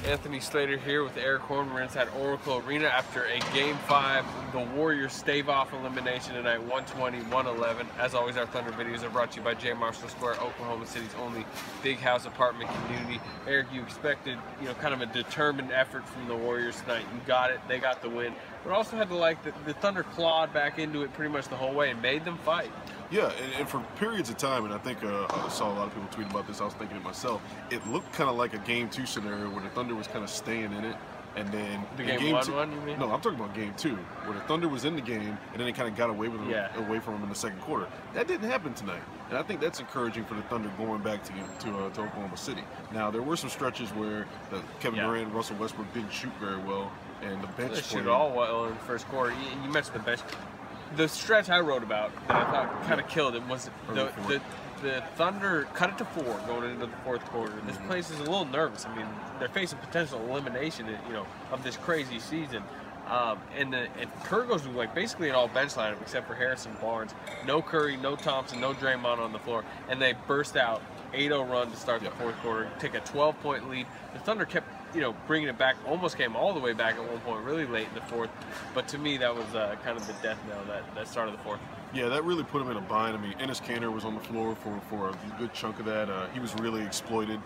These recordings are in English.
Anthony Slater here with Eric Horn. We're inside Oracle Arena after a Game 5. The Warriors stave off elimination tonight, 120-111. As always, our Thunder videos are brought to you by J. Marshall Square, Oklahoma City's only big house apartment community. Eric, you expected, kind of a determined effort from the Warriors tonight. You got it. They got the win. But also had to like the Thunder clawed back into it pretty much the whole way and made them fight. Yeah, and for periods of time, and I think I saw a lot of people tweet about this, I was thinking it myself, it looked kind of like a Game 2 scenario where the Thunder was kind of staying in it, and then the Game 1 you mean? No, I'm talking about Game 2, where the Thunder was in the game, and then they kind of got away from them in the second quarter. That didn't happen tonight, and I think that's encouraging for the Thunder going back to Oklahoma City. Now, there were some stretches where Kevin Durant and Russell Westbrook didn't shoot very well, and the bench they shoot all well in the first quarter. You mentioned the bench. The stretch I wrote about that I thought kind of killed it was the Thunder cut it to 4 going into the fourth quarter. This place is a little nervous. I mean, they're facing potential elimination, of this crazy season. And Kerr goes to basically an all bench lineup except for Harrison Barnes. No Curry, no Thompson, no Draymond on the floor, and they burst out 8-0 run to start the fourth quarter, take a 12-point lead. The Thunder kept bringing it back, almost came all the way back at one point, really late in the fourth. But to me, that was kind of the death knell, that start of the fourth. Yeah, that really put him in a bind. I mean, Enes Kanter was on the floor for a good chunk of that. He was really exploited.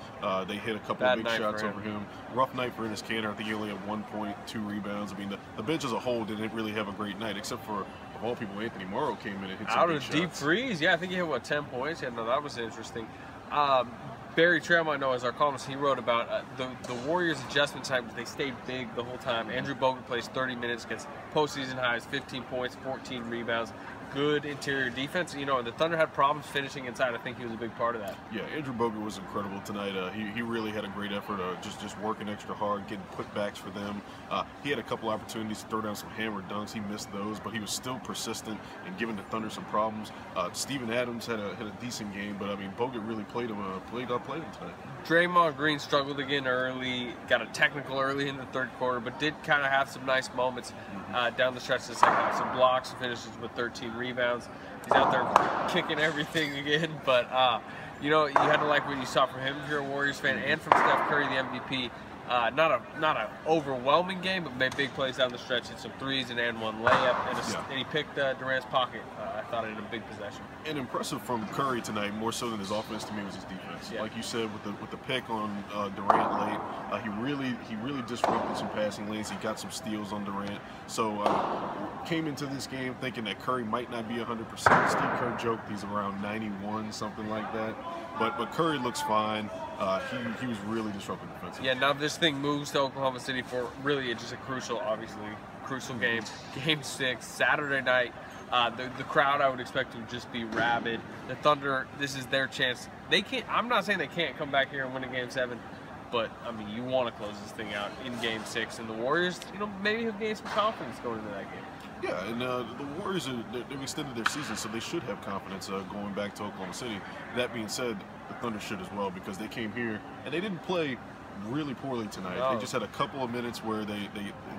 They hit a couple of big shots over him. Rough night for Enes Kanter. I think he only had 1 point, 2 rebounds. I mean, the bench as a whole didn't really have a great night, except for, of all people, Anthony Morrow came in and hit some big shots. Out of deep freeze. Yeah, I think he hit, 10 points? Yeah, no, that was interesting. Barry Trammell, I know, as our columnist, he wrote about the Warriors' adjustment time. They stayed big the whole time. Andrew Bogut plays 30 minutes, gets postseason highs, 15 points, 14 rebounds. Good interior defense. And the Thunder had problems finishing inside. I think he was a big part of that. Yeah, Andrew Bogut was incredible tonight. He really had a great effort, just working extra hard, getting putbacks for them. He had a couple opportunities to throw down some hammer dunks. He missed those, but he was still persistent and giving the Thunder some problems. Steven Adams had a decent game, but I mean, Bogut really played him tonight. Draymond Green struggled again early, got a technical early in the third quarter, but did kind of have some nice moments down the stretch of the second half. Some blocks, finishes with 13 rebounds. He's out there kicking everything again, but you had to like what you saw from him if you're a Warriors fan, and from Steph Curry, the MVP. Not an overwhelming game, but made big plays down the stretch. Hit some threes and one layup, and he picked Durant's pocket. I thought in a big possession. And impressive from Curry tonight, more so than his offense to me, was his defense. Yeah. Like you said, with the pick on Durant late, he really disrupted some passing lanes. He got some steals on Durant. So came into this game thinking that Curry might not be 100%. Steve Kerr joked he's around 91, something like that. But Curry looks fine. He was really disrupting defensively. Yeah, now this thing moves to Oklahoma City for really just a crucial game. Game 6, Saturday night. The crowd, I would expect, to just be rabid. The Thunder, this is their chance. They can't. I'm not saying they can't come back here and win a Game 7, but I mean, you want to close this thing out in Game 6, and the Warriors, maybe have gained some confidence going into that game. Yeah, and the Warriors, they've extended their season, so they should have confidence going back to Oklahoma City. That being said, the Thunder should as well, because they came here and they didn't play really poorly tonight. No. They just had a couple of minutes where they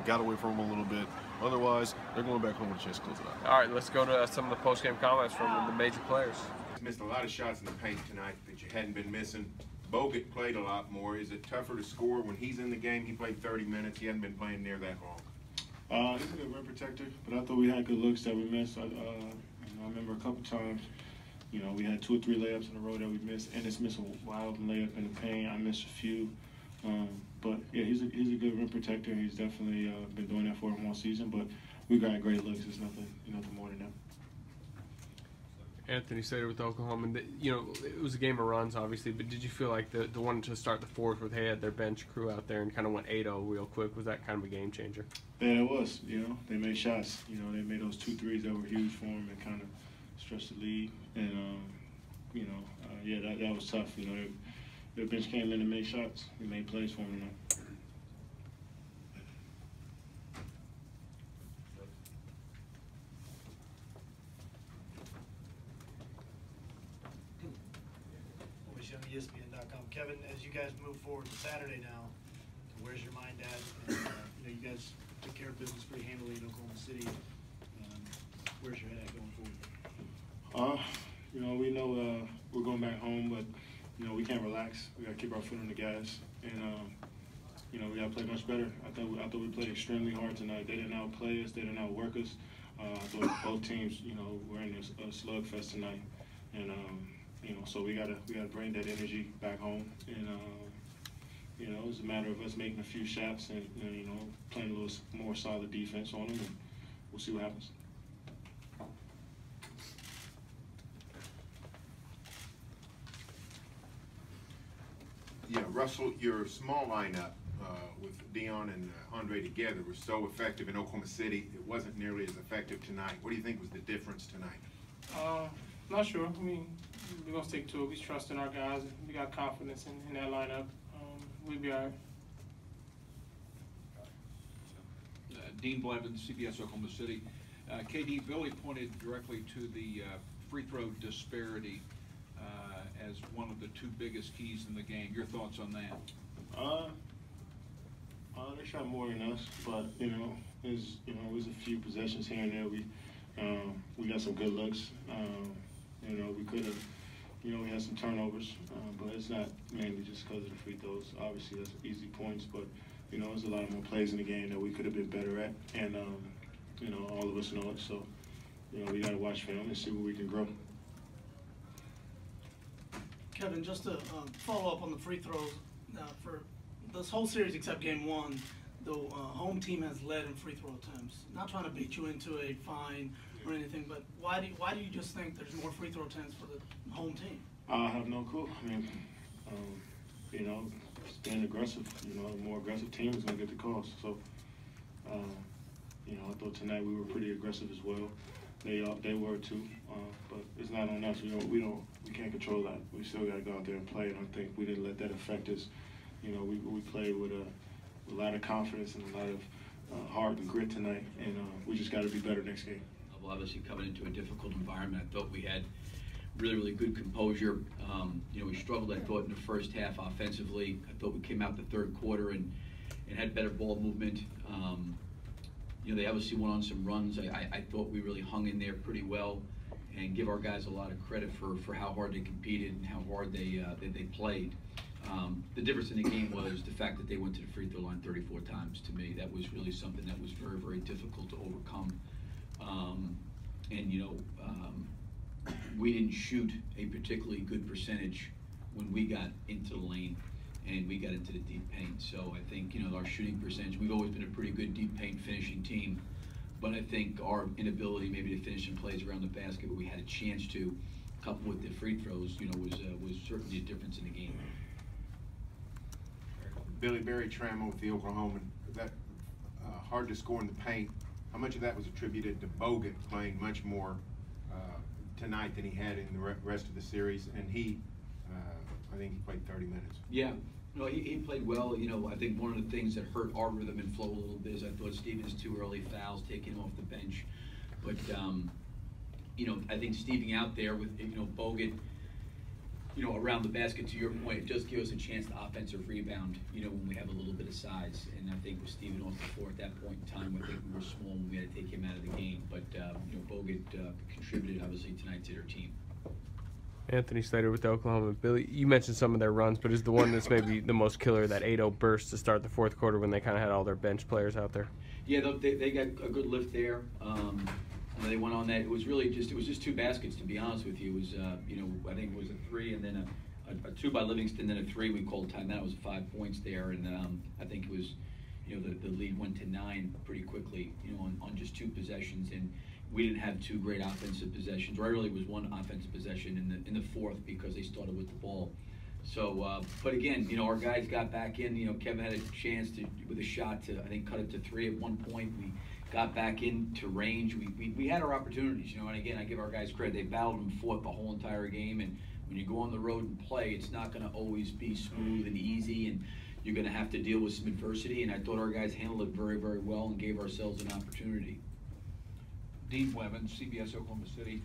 got away from them a little bit. Otherwise, they're going back home with a chance to close it out. All right, let's go to some of the post-game comments from the major players. Missed a lot of shots in the paint tonight that you hadn't been missing. Bogut played a lot more. Is it tougher to score when he's in the game? He played 30 minutes. He hadn't been playing near that long. He's a good rim protector, but I thought we had good looks that we missed. I remember a couple times, we had 2 or 3 layups in a row that we missed, and it's missed a wild layup in the paint. I missed a few. But yeah, he's a good rim protector. He's definitely been doing that for him all season. But we got great looks. It's nothing more than that. Anthony Slater with Oklahoma. And it was a game of runs, obviously. But did you feel like the one to start the fourth, where they had their bench crew out there and kind of went 8-0 real quick, was that kind of a game changer? Yeah, it was. They made shots. They made those 2 threes that were huge for them and kind of stretched the lead. And yeah, that was tough. Their bench came in and made shots. We made plays for them tonight. ESPN.com. Kevin, as you guys move forward to Saturday now, where's your mind at? And, you guys took care of business pretty handily in Oklahoma City. Where's your head at going forward? We know we're going back home, but we can't relax. We got to keep our foot on the gas, and you know, we got to play much better. I thought we played extremely hard tonight. They didn't outplay us. They didn't outwork us. I thought both teams, you know, were in a slugfest tonight, and you know, so we gotta bring that energy back home, and you know, it's a matter of us making a few shots and you know, playing a little more solid defense on them, and we'll see what happens. Yeah, Russell, your small lineup with Dion and Andre together was so effective in Oklahoma City. It wasn't nearly as effective tonight. What do you think was the difference tonight? Not sure. I mean, we're going to stick to it. We trust in our guys. We got confidence in that lineup. We'll be all right. Dean Blevins, CBS Oklahoma City. KD, Billy pointed directly to the free throw disparity as one of the two biggest keys in the game. Your thoughts on that? They shot more than us, but you know, there's a few possessions here and there. We got some good looks. You know, we could have, you know, we had some turnovers, but it's not mainly just because of the free throws. Obviously, that's easy points, but you know, there's a lot more plays in the game that we could have been better at, and you know, all of us know it. So, you know, we got to watch film and see where we can grow. Kevin, just to follow up on the free throws, for this whole series except game one, the home team has led in free throw attempts. Not trying to bait you into a fine or anything, but why do you just think there's more free throw attempts for the home team? I have no clue. I mean, you know, it's being aggressive. You know, a more aggressive team is going to get the calls. So, you know, I thought tonight we were pretty aggressive as well. They were too, but it's not on us. We can't control that. We still got to go out there and play. And I think we didn't let that affect us. You know, we played with a lot of confidence and a lot of heart and grit tonight, and we just got to be better next game. Well, obviously coming into a difficult environment, I thought we had really good composure. You know, we struggled, I thought, in the first half offensively. I thought we came out the third quarter and had better ball movement. You know, they obviously went on some runs. I thought we really hung in there pretty well, and give our guys a lot of credit for how hard they competed and how hard they played. The difference in the game was the fact that they went to the free throw line 34 times. To me, that was really something that was very difficult to overcome. And you know, we didn't shoot a particularly good percentage when we got into the lane and we got into the deep paint. So I think, you know, our shooting percentage, we've always been a pretty good deep paint finishing team, but I think our inability maybe to finish in plays around the basket where we had a chance to, coupled with the free throws, you know, was certainly a difference in the game. Billy Barry Trammell with the Oklahoman, that hard to score in the paint. How much of that was attributed to Bogut playing much more tonight than he had in the rest of the series? And I think he played 30 minutes. Yeah, no, he played well. You know, I think one of the things that hurt our rhythm and flow a little bit is I thought Stevens' 2 early fouls taking him off the bench. But, you know, I think Steving out there with, you know, Bogut, you know, around the basket, to your point, it does give us a chance to offensive rebound, you know, when we have a little bit of size. And I think with Steven off the floor at that point in time, I think we were small and we had to take him out of the game. But, you know, Bogut contributed, obviously, tonight to their team. Anthony Slater with Oklahoma. Billy, you mentioned some of their runs, but is the one that's maybe the most killer, that 8-0 burst to start the fourth quarter when they kind of had all their bench players out there? Yeah, they got a good lift there. And they went on that. It was just 2 baskets, to be honest with you. It was, you know, I think it was a 3 and then a 2 by Livingston, then a 3 we called timeout. It was 5 points there, and I think it was, you know, the lead went to 9 pretty quickly, you know, on just 2 possessions, and we didn't have 2 great offensive possessions. Or really, it was 1 offensive possession in the fourth because they started with the ball. So, but again, you know, our guys got back in. You know, Kevin had a chance to, with a shot, to I think cut it to 3 at one point. We got back into range. We had our opportunities, you know, and again, I give our guys credit. They battled and fought the whole entire game, and when you go on the road and play, it's not going to always be smooth and easy, and you're going to have to deal with some adversity, and I thought our guys handled it very well and gave ourselves an opportunity. Dean Blevins, CBS Oklahoma City.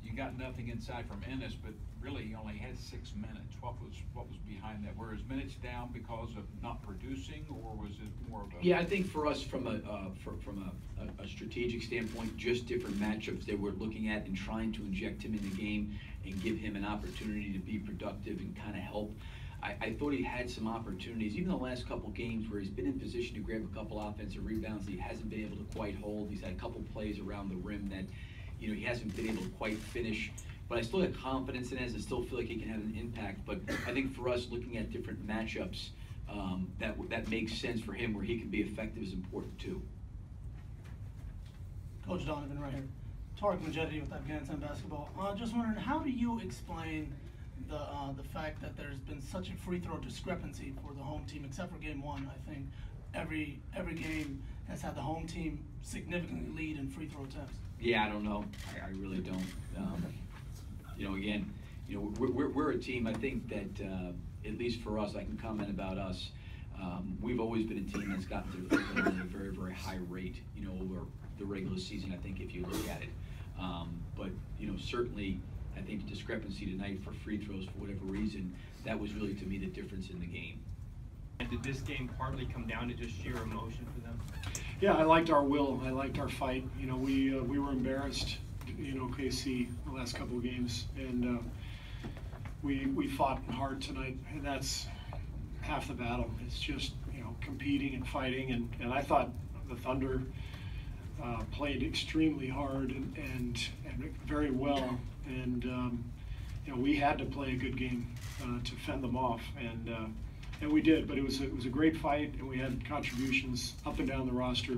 You got nothing inside from Enes, but really he only had 6 minutes. What was behind that? Were his minutes down because of not producing, or was it more of a? Yeah, I think for us, from a strategic standpoint, just different matchups that we're looking at and trying to inject him in the game and give him an opportunity to be productive and kind of help. I thought he had some opportunities, even the last couple games where he's been in position to grab a couple offensive rebounds that he hasn't been able to quite hold. He's had a couple plays around the rim that, you know, he hasn't been able to quite finish. But I still have confidence in Enes and still feel like he can have an impact. But I think for us, looking at different matchups, that makes sense for him, where he can be effective is important too. Coach Donovan right here. Tarek Majedi with Afghanistan basketball. Just wondering, how do you explain the fact that there's been such a free throw discrepancy for the home team, except for game one? I think every game has had the home team significantly lead in free throw attempts. Yeah, I don't know. I really don't. You know, again, you know, we're a team. I think that at least for us, I can comment about us. We've always been a team that's gotten to the free throw at a very, very high rate. You know, over the regular season, I think, if you look at it. But you know, certainly, I think the discrepancy tonight for free throws, for whatever reason, that was really, to me, the difference in the game. And did this game partly come down to just sheer emotion for them? Yeah, I liked our will. I liked our fight. You know, we were embarrassed, you know, KC the last couple of games, and we fought hard tonight, and that's half the battle. It's just, you know, competing and fighting, and I thought the Thunder played extremely hard and very well, and you know, we had to play a good game to fend them off, and we did. But it was a great fight, and we had contributions up and down the roster,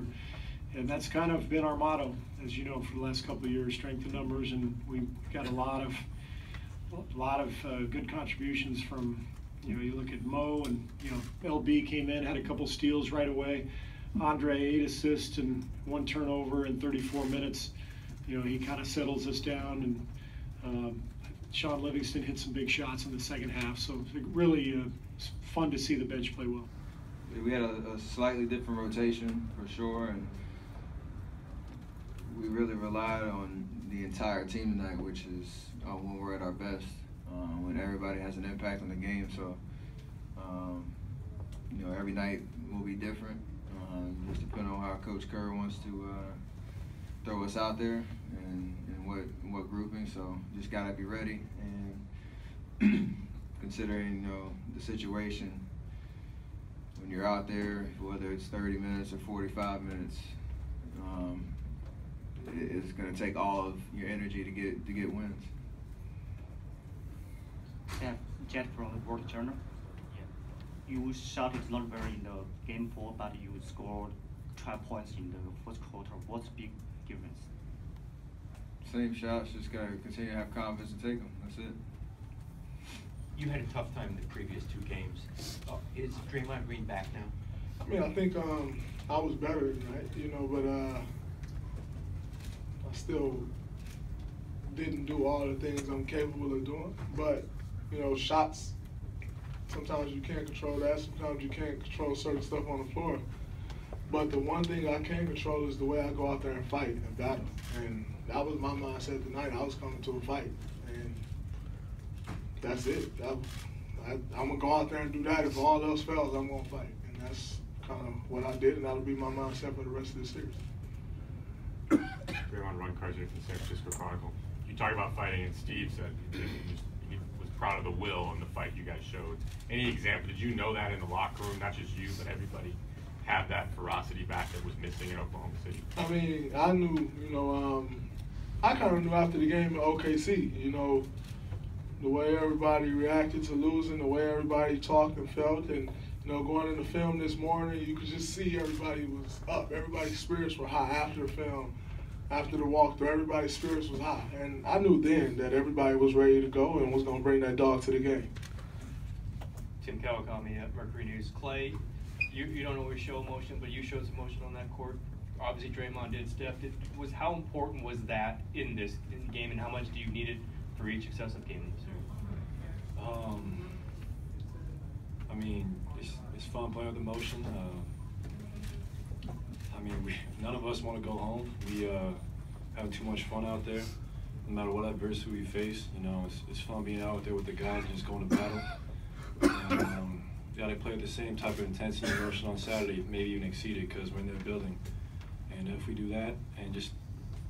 and that's kind of been our motto, as you know, for the last couple of years: strength in numbers, and we got a lot of good contributions from. You know, you look at Mo, and you know, LB came in, had a couple steals right away. Andre, 8 assists and 1 turnover in 34 minutes. You know, he kind of settles us down, and Sean Livingston hit some big shots in the second half. So it's really fun to see the bench play well. We had a slightly different rotation for sure, and we really relied on the entire team tonight, which is when we're at our best, when everybody has an impact on the game. So, you know, every night will be different. Just depending on how Coach Kerr wants to throw us out there and what grouping. So just gotta be ready, and considering, you know, the situation when you're out there, whether it's 30 minutes or 45 minutes, it's gonna take all of your energy to get wins. Yeah, Jet from the World Journal. You shot it not very in the game 4, but you scored 12 points in the first quarter. What's the big difference? Same shots, just gotta continue to have confidence and take them. That's it. You had a tough time in the previous 2 games. Is Draymond Green back now? I mean, I think I was better tonight, you know, but I still didn't do all the things I'm capable of doing. But, you know, shots, sometimes you can't control that. Sometimes you can't control certain stuff on the floor. But the one thing I can control is the way I go out there and fight and battle. And that was my mindset tonight. I was coming to a fight. And that's it. I'm going to go out there and do that. If all else fails, I'm going to fight. And that's kind of what I did, and that'll be my mindset for the rest of the series. Draymond Runkarzer from San Francisco Chronicle. You talk about fighting, and Steve said he was proud of the will and the fight you guys showed. Any example? Did you know that in the locker room? Not just you, but everybody had that ferocity back that was missing in Oklahoma City. I mean, I knew, you know, I kind of knew after the game in OKC, you know, the way everybody reacted to losing, the way everybody talked and felt, and, you know, going in the film this morning, you could just see everybody was up. Everybody's spirits were high after the film, after the walkthrough. Everybody's spirits was high. And I knew then that everybody was ready to go and was going to bring that dog to the game. Tim Kawakami at Mercury News. Clay, you don't always show emotion, but you showed some emotion on that court. Obviously, Draymond did step. How important was that in this game, and how much do you need it for each successive game in the series? I mean, it's fun playing with emotion. I mean, none of us want to go home. We have too much fun out there, no matter what adversity we face. You know, it's fun being out there with the guys and just going to battle. And, yeah, they play with the same type of intensity and emotion on Saturday, maybe even exceed it, because we're in their building. And if we do that and just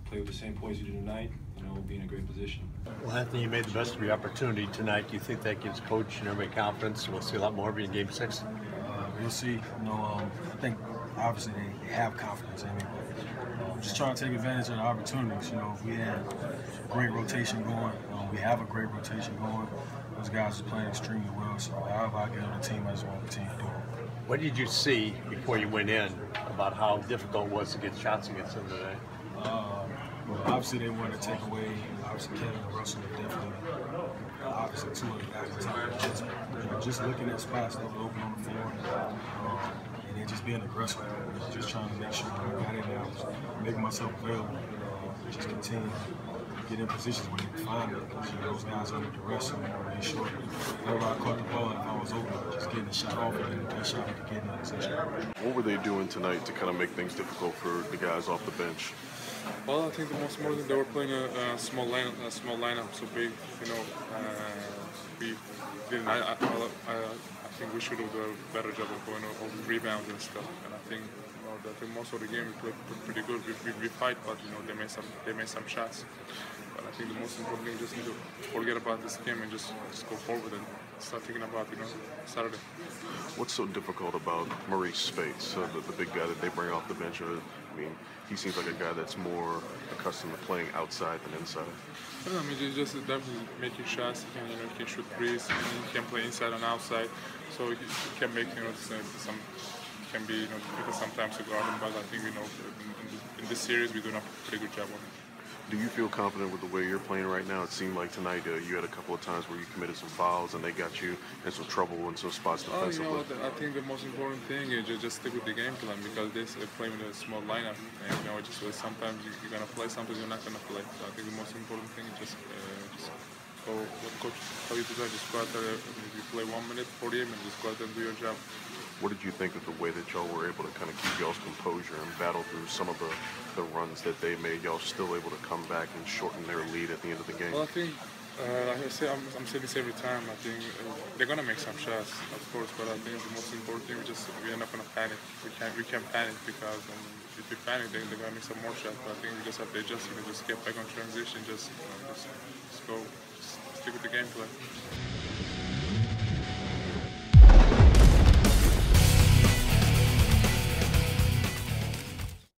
play with the same poise you did tonight, you know, we'll be in a great position. Well, Anthony, you made the best of your opportunity tonight. Do you think that gives coach and everybody confidence? We'll see a lot more of you in Game 6? We'll see. You know, I think obviously they have confidence in me, but just trying to take advantage of the opportunities. You know, if we had a great rotation going, we have a great rotation going. Those guys are playing extremely well, so however I get on the team, I just want the team to do it. What did you see before you went in about how difficult it was to get shots against them today? Well, obviously they wanted to take away, obviously Kevin and Russell are definitely, obviously two of the guys on top of the just looking at spots that were open on the floor, and then just being aggressive, just trying to make sure when I got in there, I was making myself available, just continue to get in positions where you can find it, because you know, those guys are under duress, so you want to make sure whenever I caught the ball, if I was open, just getting the shot off and getting the best shot I could get in that position. What were they doing tonight to kind of make things difficult for the guys off the bench? Well, I think the most important they were playing a small lineup, so big. You know, we didn't. I think we should have done a better job of going over rebounds and stuff. And I think that most of the game we played pretty good. We fight, but you know they made some shots. But I think the most important thing just need to forget about this game and just go forward and start thinking about Saturday. What's so difficult about Maurice Spates, the big guy that they bring off the bench? I mean, he seems like a guy that's more accustomed to playing outside than inside. I don't know, I mean, he's just definitely making shots. He can, he can shoot threes. He can play inside and outside. So he can make, some can be, difficult sometimes to guard him. But I think in this series we're doing a pretty good job of it. Do you feel confident with the way you're playing right now? It seemed like tonight you had a couple of times where you committed some fouls and they got you in some trouble in some spots defensively. I think the most important thing is just stick with the game plan, because they're playing with a small lineup, and just sometimes you're gonna play, sometimes you're not gonna play. So I think the most important thing is just go what coach tell you to do. Just go out there. If you play 1 minute, 48 minutes, just go out there and do your job. What did you think of the way that y'all were able to kind of keep y'all's composure and battle through some of the runs that they made? Y'all still able to come back and shorten their lead at the end of the game? Well, I think, like I say, I'm saying this every time. I think they're gonna make some shots, of course, but I think the most important thing we're not gonna panic. We can't panic, because if we panic, they're gonna make some more shots. But I think we just have to adjust. Just get back on transition. Just go, stick with the game plan.